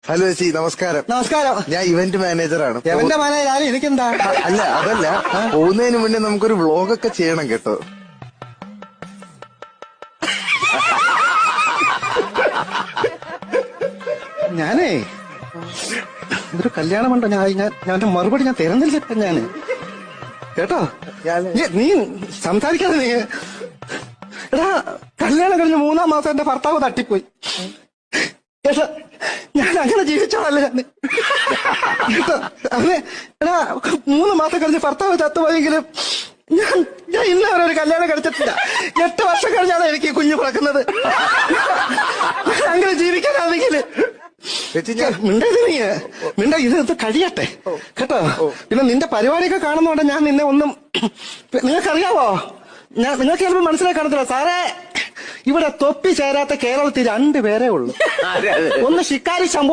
Hello ചേച്ചി, നമസ്കാരം. നമസ്കാരം. ഞാൻ ഇവന്റ് മാനേജറാണ്. എവന്റെ മാനേജർ എനിക്കെന്താ? അല്ല, അതല്ല, പോകുന്നതിന് മുന്നേ നമുക്കൊരു വ്ളോഗൊക്കെ ചെയ്യണം കേട്ടോ. ഞാനേ ഇതൊരു കല്യാണം ഉണ്ടോ? ഞാൻ മറുപടി ഞാൻ തരുന്നില്ല ഇപ്പൊ ഞാന് കേട്ടോ. നീ സംസാരിക്കാതെ നീ എടാ, കല്യാണം കഴിഞ്ഞ് 3-ാം മാസം എന്റെ ഭർത്താവ് തട്ടിപ്പോയി. ഞാൻ അങ്ങനെ ജീവിച്ചോളല്ലേ കേട്ടോ. അവന് എടാ 3 മാസം കഴിഞ്ഞ് ഭർത്താവ് ചത്തുപോയെങ്കിലും ഞാൻ ഇന്ന് വരെ ഒരു കല്യാണം കഴിച്ചിട്ടില്ല. 8 വർഷം കഴിഞ്ഞാണ് എനിക്ക് കുഞ്ഞു പിറക്കുന്നത്. അങ്ങനെ ജീവിക്കാനാണെങ്കിൽ മിണ്ട ഇത് കഴിയട്ടെ കേട്ടോ. പിന്നെ നിന്റെ പരിപാടിയൊക്കെ കാണുന്നോണ്ട് ഞാൻ നിന്നെ ഒന്നും നിങ്ങൾക്കറിയാവോ, നിങ്ങൾക്ക് ചിലപ്പോൾ മനസ്സിലാക്കി കാണത്തില്ല സാറേ. ഇവിടെ തൊപ്പി ചേരാത്ത കേരളത്തിൽ 2 പേരേ ഉള്ളൂ. ഒന്ന് ശിക്കാരി ശംഭു